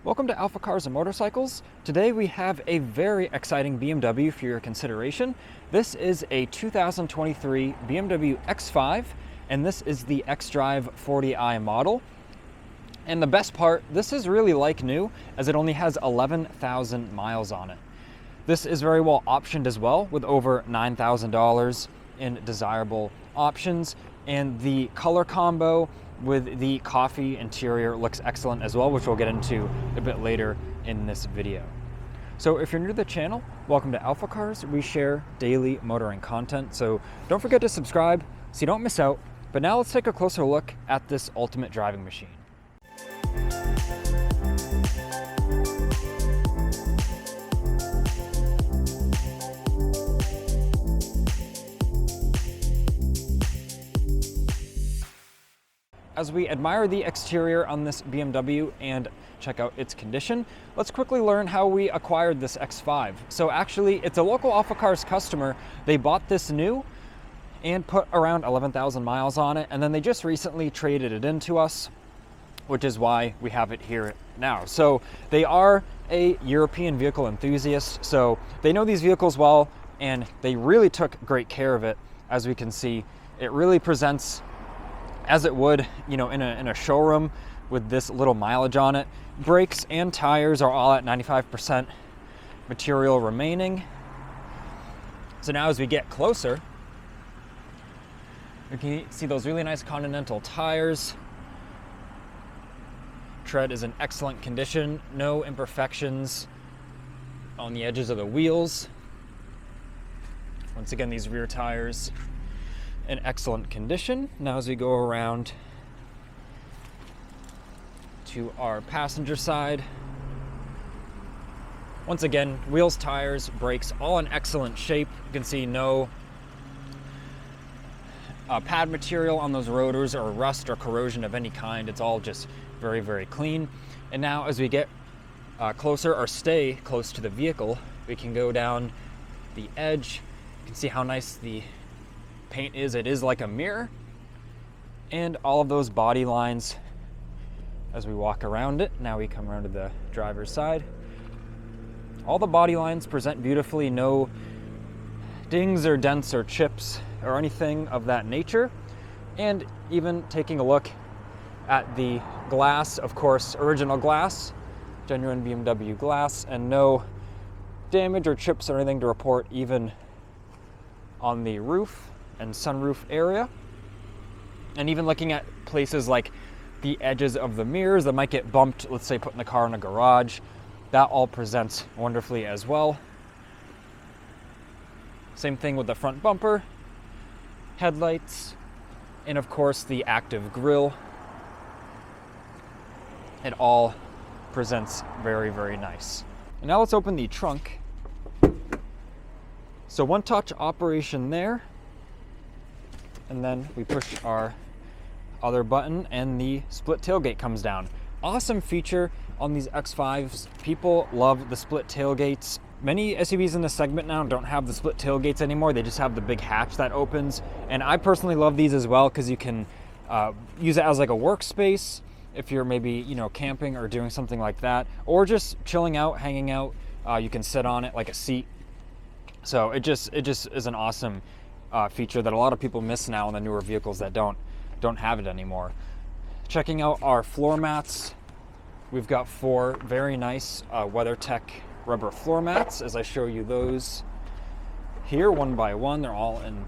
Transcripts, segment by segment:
Welcome to AlphaCars and Motorcycles. Today we have a very exciting BMW for your consideration. This is a 2023 BMW X5, and this is the xDrive40i model. And the best part, this is really like new, as it only has 11,000 miles on it. This is very well optioned as well, with over $9,000 in desirable options, and the color combo with the coffee interior looks excellent as well, which we'll get into a bit later in this video. So if you're new to the channel, welcome to AlphaCars. We share daily motoring content, so don't forget to subscribe so you don't miss out. But now let's take a closer look at this ultimate driving machine. As we admire the exterior on this BMW and check out its condition, let's quickly learn how we acquired this X5. So actually, it's a local AlphaCars customer. They bought this new and put around 11,000 miles on it, and then they just recently traded it in to us, which is why we have it here now. So they are a European vehicle enthusiast, so they know these vehicles well, and they really took great care of it. As we can see, it really presents as it would, in a showroom with this little mileage on it. Brakes and tires are all at 95% material remaining. So now as we get closer, we can see those really nice Continental tires. Tread is in excellent condition, no imperfections on the edges of the wheels. Once again, these rear tires in excellent condition. Now as we go around to our passenger side, once again, wheels, tires, brakes, all in excellent shape. You can see no pad material on those rotors or rust or corrosion of any kind. It's all just very, very clean. And now as we get closer or stay close to the vehicle, we can go down the edge. You can see how nice the paint is. It is like a mirror, and all of those body lines as we walk around it. Now we come around to the driver's side. All the body lines present beautifully, no dings or dents or chips or anything of that nature. And even taking a look at the glass, of course, original glass, genuine BMW glass, and no damage or chips or anything to report, even on the roof and sunroof area. And even looking at places like the edges of the mirrors that might get bumped, let's say putting the car in a garage, that all presents wonderfully as well. Same thing with the front bumper, headlights, and of course the active grille. It all presents very, very nice. And now let's open the trunk. So one touch operation there. And then we push our other button and the split tailgate comes down. Awesome feature on these X5s. People love the split tailgates. Many SUVs in this segment now don't have the split tailgates anymore. They just have the big hatch that opens. And I personally love these as well because you can use it as like a workspace if you're maybe, camping or doing something like that, or just chilling out, hanging out. You can sit on it like a seat. So it just is an awesome feature that a lot of people miss now in the newer vehicles that don't have it anymore. Checking out our floor mats, we've got 4 very nice WeatherTech rubber floor mats. As I show you those here one by one, they're all in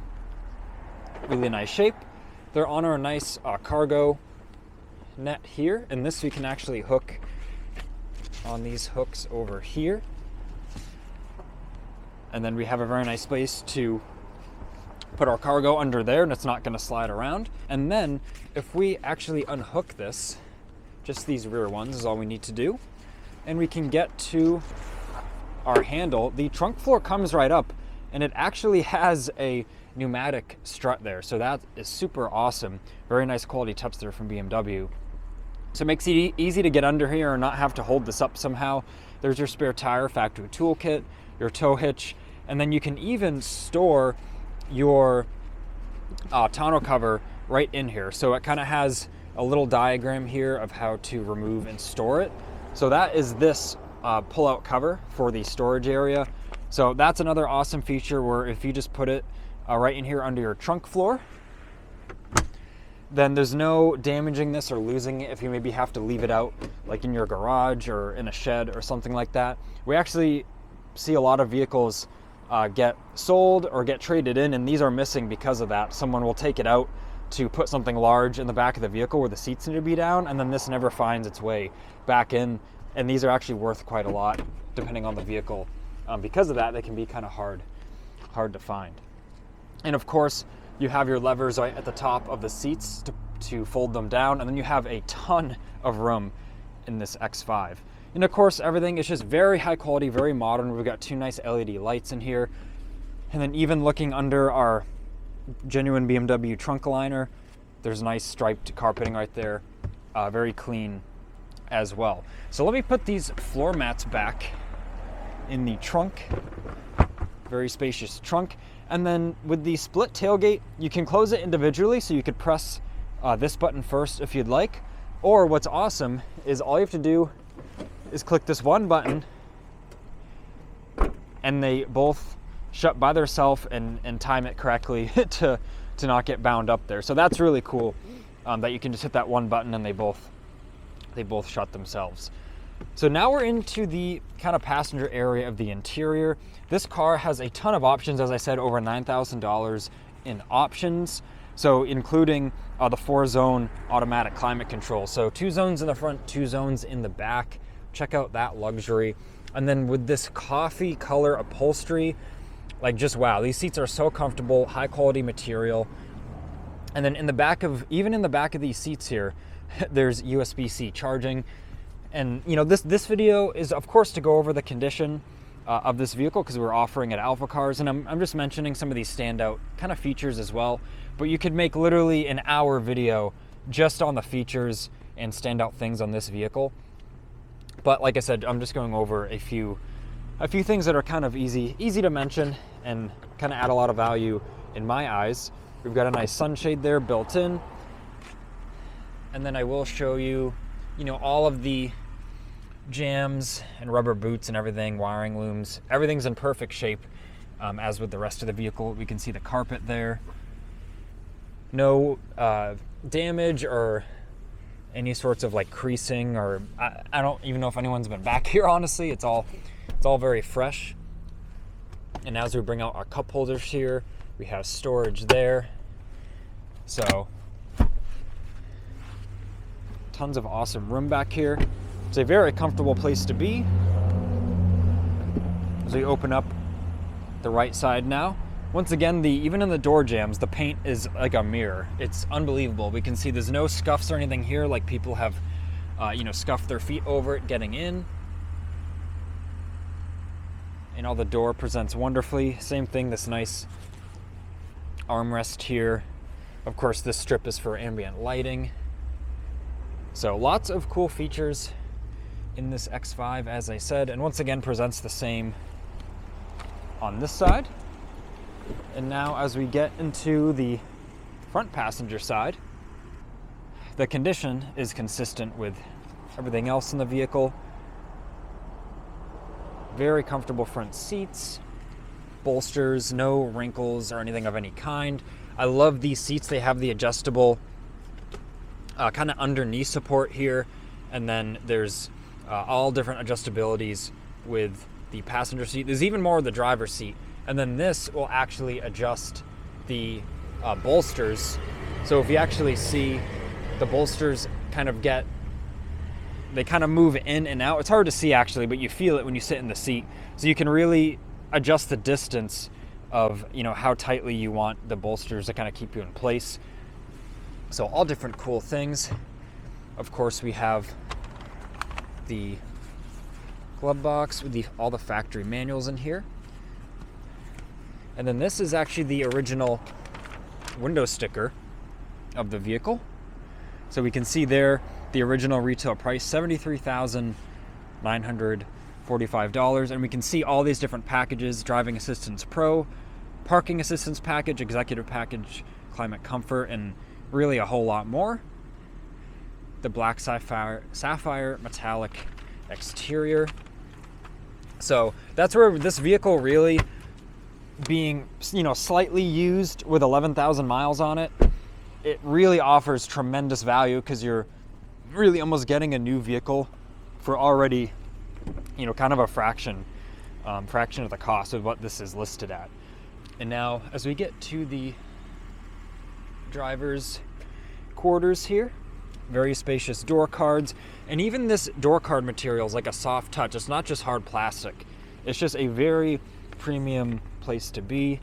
really nice shape. They're on our nice cargo net here, and this we can actually hook on these hooks over here. And then we have a very nice space to put our cargo under there, and it's not going to slide around. And then if we actually unhook this, just these rear ones is all we need to do, and we can get to our handle. The trunk floor comes right up, and it actually has a pneumatic strut there, so that is super awesome. Very nice quality touch there from BMW. So it makes it easy to get under here and not have to hold this up somehow. There's your spare tire, factory toolkit, your tow hitch, and then you can even store your tonneau cover right in here. So it kind of has a little diagram here of how to remove and store it. So that is this pull-out cover for the storage area. So that's another awesome feature where if you just put it right in here under your trunk floor, then there's no damaging this or losing it if you maybe have to leave it out like in your garage or in a shed or something like that. We actually see a lot of vehicles get sold or get traded in, and these are missing because of that. Someone will take it out to put something large in the back of the vehicle where the seats need to be down, and then this never finds its way back in, and these are actually worth quite a lot depending on the vehicle. Because of that, they can be kind of hard to find. And of course, you have your levers right at the top of the seats to fold them down, and then you have a ton of room in this X5. And of course, everything is just very high quality, very modern. We've got 2 nice LED lights in here. And then even looking under our genuine BMW trunk liner, there's nice striped carpeting right there, very clean as well. So let me put these floor mats back in the trunk, very spacious trunk. And then with the split tailgate, you can close it individually, so you could press this button first if you'd like. Or what's awesome is all you have to do is click this one button and they both shut by themselves and time it correctly to not get bound up there. So that's really cool, that you can just hit that one button and they both shut themselves. So now we're into the kind of passenger area of the interior. This car has a ton of options, as I said, over $9,000 in options. So including the 4-zone automatic climate control. So 2 zones in the front, 2 zones in the back. Check out that luxury. And then with this coffee color upholstery, like just wow, these seats are so comfortable, high quality material. And then in the back of these seats here, there's USB-C charging. And you know, this video is of course to go over the condition of this vehicle because we're offering at AlphaCars, and I'm just mentioning some of these standout kind of features as well. But you could make literally an hour video just on the features and standout things on this vehicle. But like I said, I'm just going over a few things that are kind of easy to mention and kind of add a lot of value in my eyes. We've got a nice sunshade there built in, and then I will show you, you know, all of the jams and rubber boots and everything, wiring looms, everything's in perfect shape. As with the rest of the vehicle, we can see the carpet there. No damage or any sorts of like creasing, or I don't even know if anyone's been back here, honestly. It's all very fresh. And as we bring out our cup holders here, we have storage there. So tons of awesome room back here. It's a very comfortable place to be. As we open up the right side now, once again, even in the door jambs, the paint is like a mirror. It's unbelievable. We can see there's no scuffs or anything here, like people have, scuffed their feet over it getting in. And all the door presents wonderfully. Same thing, this nice armrest here. Of course, this strip is for ambient lighting. So lots of cool features in this X5, as I said, and once again presents the same on this side. And now as we get into the front passenger side, the condition is consistent with everything else in the vehicle. Very comfortable front seats, bolsters, no wrinkles or anything of any kind. I love these seats. They have the adjustable kind of underneath support here, and then there's all different adjustabilities with the passenger seat. There's even more of the driver's seat, and then this will actually adjust the bolsters. So if you actually see, the bolsters kind of move in and out. It's hard to see actually, but you feel it when you sit in the seat. So you can really adjust the distance of, you know, how tightly you want the bolsters to kind of keep you in place. So all different cool things. Of course, we have the glove box with all the factory manuals in here. And then this is actually the original window sticker of the vehicle. So we can see there the original retail price, $73,945. And we can see all these different packages: Driving Assistance Pro, Parking Assistance Package, Executive Package, Climate Comfort, and really a whole lot more. The black sapphire metallic exterior. So that's where this vehicle really being, slightly used with 11,000 miles on it, it really offers tremendous value because you're really almost getting a new vehicle for already, kind of a fraction of the cost of what this is listed at. And now as we get to the driver's quarters here, very spacious door cards, and even this door card material is like a soft touch. It's not just hard plastic. It's just a very premium place to be.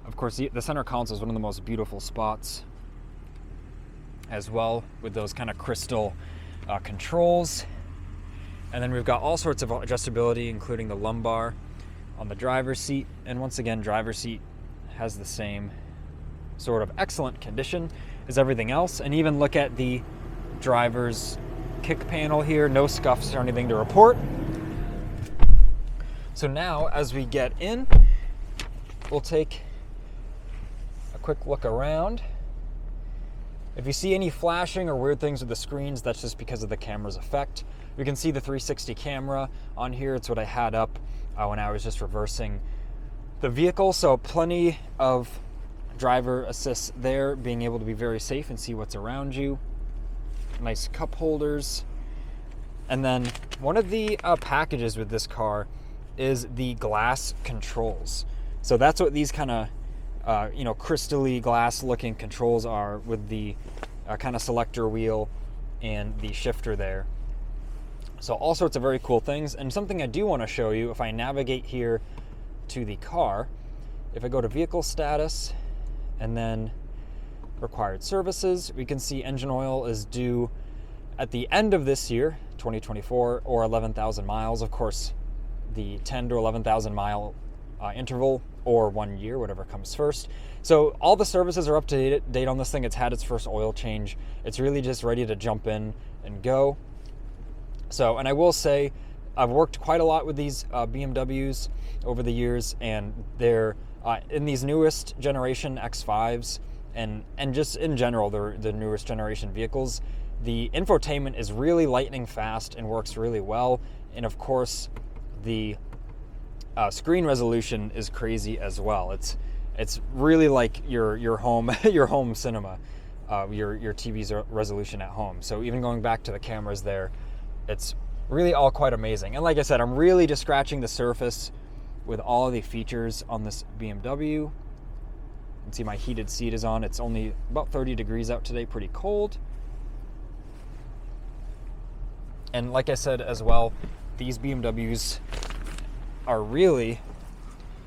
Of course, the center console is one of the most beautiful spots as well, with those kind of crystal controls. And then we've got all sorts of adjustability, including the lumbar on the driver's seat. And once again, driver's seat has the same sort of excellent condition as everything else. And even look at the driver's kick panel here, no scuffs or anything to report. So now as we get in, we'll take a quick look around. If you see any flashing or weird things with the screens, that's just because of the camera's effect. We can see the 360 camera on here. It's what I had up when I was just reversing the vehicle. So plenty of driver assist there, being able to be very safe and see what's around you. Nice cup holders. And then one of the packages with this car is the glass controls. So that's what these kind of crystally glass looking controls are, with the kind of selector wheel and the shifter there. So all sorts of very cool things. And something I do want to show you, if I navigate here to the car, if I go to vehicle status and then required services, we can see engine oil is due at the end of this year, 2024, or 11,000 miles. Of course, the 10 to 11,000 mile interval, or 1 year, whatever comes first. So all the services are up to date on this thing. It's had its first oil change. It's really just ready to jump in and go. So, and I will say, I've worked quite a lot with these BMWs over the years, and they're in these newest generation X5s, and just in general, the newest generation vehicles, the infotainment is really lightning fast and works really well. And of course, the screen resolution is crazy as well. It's really like your home your home cinema, your TV's resolution at home. So even going back to the cameras there, it's really all quite amazing. And like I said, I'm really just scratching the surface with all of the features on this BMW. You can see my heated seat is on. It's only about 30 degrees out today, pretty cold. And like I said as well, these BMWs are really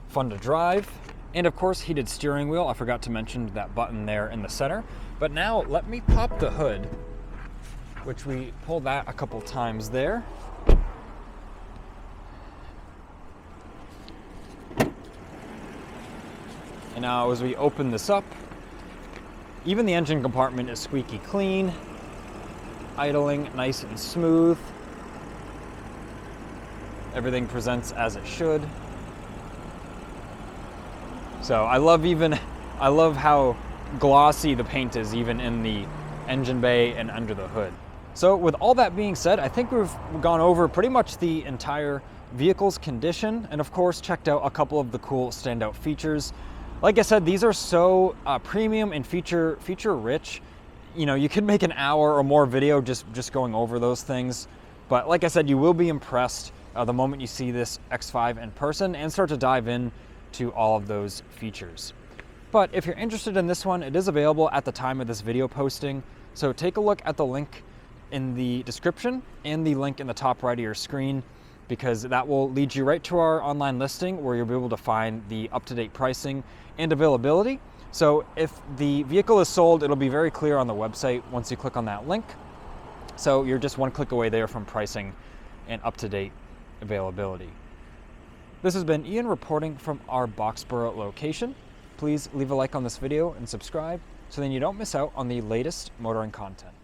fun to drive. And of course, heated steering wheel. I forgot to mention that button there in the center. But now let me pop the hood, which we pulled that a couple times there. And now as we open this up, even the engine compartment is squeaky clean, idling nice and smooth. Everything presents as it should. So I love how glossy the paint is, even in the engine bay and under the hood. So with all that being said, I think we've gone over pretty much the entire vehicle's condition, and of course checked out a couple of the cool standout features. Like I said, these are so premium and feature rich. You could make an hour or more video just going over those things. But like I said, you will be impressed the moment you see this X5 in person and start to dive in to all of those features. But if you're interested in this one, it is available at the time of this video posting. So take a look at the link in the description and the link in the top right of your screen, because that will lead you right to our online listing, where you'll be able to find the up-to-date pricing and availability. So if the vehicle is sold, it'll be very clear on the website once you click on that link. So you're just one click away there from pricing and up-to-date availability. This has been Ian reporting from our Boxborough location. Please leave a like on this video and subscribe so then you don't miss out on the latest motoring content.